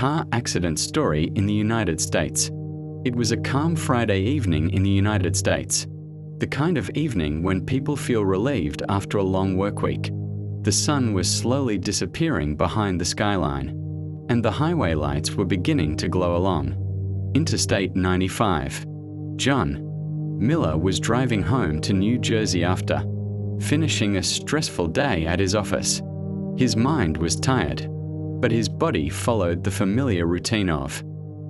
car accident story in the United States. It was a calm Friday evening in the United States. The kind of evening when people feel relieved after a long workweek. The sun was slowly disappearing behind the skyline, and the highway lights were beginning to glow along Interstate 95. John Miller was driving home to New Jersey after finishing a stressful day at his office. His mind was tired, but his body followed the familiar routine of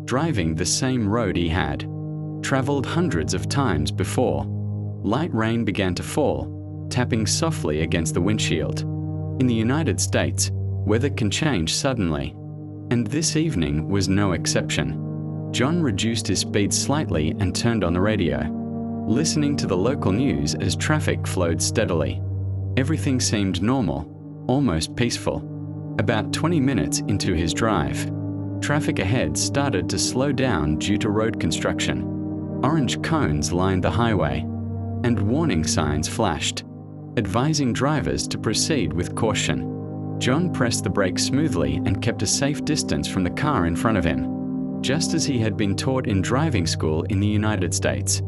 driving the same road he had traveled hundreds of times before. Light rain began to fall, tapping softly against the windshield. In the United States, weather can change suddenly, and this evening was no exception. John reduced his speed slightly and turned on the radio, listening to the local news as traffic flowed steadily. Everything seemed normal, almost peaceful. About 20 minutes into his drive, traffic ahead started to slow down due to road construction. Orange cones lined the highway, and warning signs flashed, advising drivers to proceed with caution. John pressed the brakes smoothly and kept a safe distance from the car in front of him, just as he had been taught in driving school in the United States.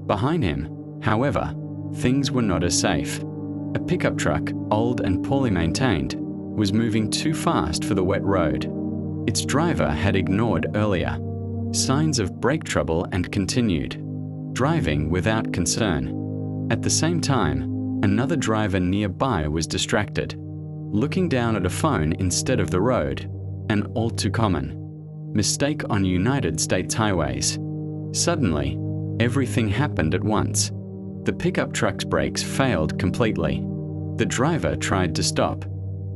Behind him, however, things were not as safe. A pickup truck, old and poorly maintained, was moving too fast for the wet road. Its driver had ignored earlier signs of brake trouble and continued driving without concern. At the same time, another driver nearby was distracted, looking down at a phone instead of the road, an all too common mistake on United States highways. Suddenly, everything happened at once. The pickup truck's brakes failed completely. The driver tried to stop,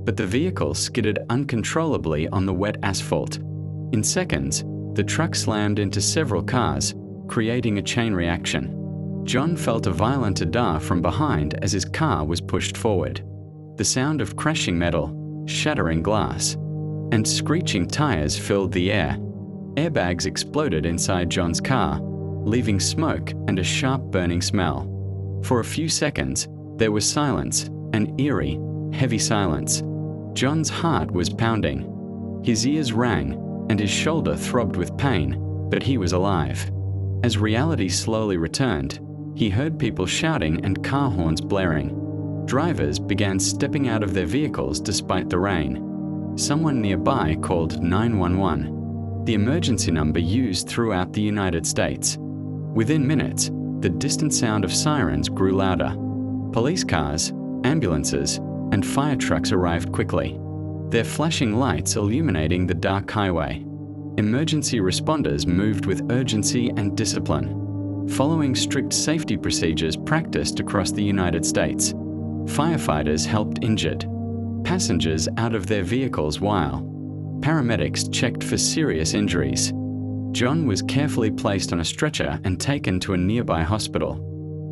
but the vehicle skidded uncontrollably on the wet asphalt. In seconds, the truck slammed into several cars, creating a chain reaction. John felt a violent jar from behind as his car was pushed forward. The sound of crashing metal, shattering glass, and screeching tires filled the air. Airbags exploded inside John's car, leaving smoke and a sharp burning smell. For a few seconds, there was silence, an eerie, heavy silence. John's heart was pounding. His ears rang, and his shoulder throbbed with pain, but he was alive. As reality slowly returned, he heard people shouting and car horns blaring. Drivers began stepping out of their vehicles despite the rain. Someone nearby called 911, the emergency number used throughout the United States. Within minutes, the distant sound of sirens grew louder. Police cars, ambulances, and fire trucks arrived quickly, their flashing lights illuminating the dark highway. Emergency responders moved with urgency and discipline, following strict safety procedures practiced across the United States. Firefighters helped injured passengers out of their vehicles while paramedics checked for serious injuries. John was carefully placed on a stretcher and taken to a nearby hospital.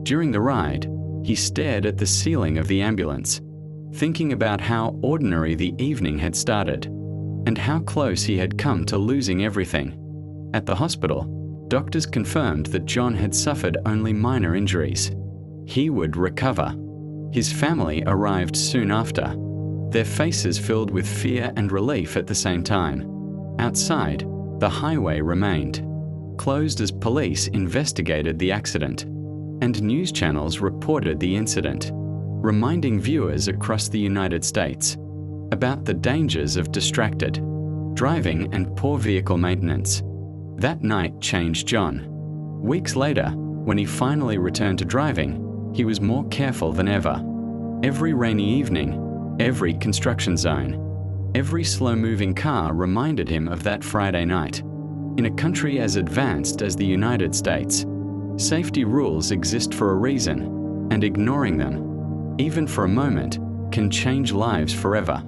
During the ride, he stared at the ceiling of the ambulance, thinking about how ordinary the evening had started and how close he had come to losing everything. At the hospital, doctors confirmed that John had suffered only minor injuries. He would recover. His family arrived soon after, their faces filled with fear and relief at the same time. Outside, the highway remained closed as police investigated the accident, and news channels reported the incident, reminding viewers across the United States about the dangers of distracted driving and poor vehicle maintenance. That night changed John. Weeks later, when he finally returned to driving, he was more careful than ever. Every rainy evening, every construction zone, every slow-moving car reminded him of that Friday night. In a country as advanced as the United States, safety rules exist for a reason, and ignoring them, even for a moment, can change lives forever.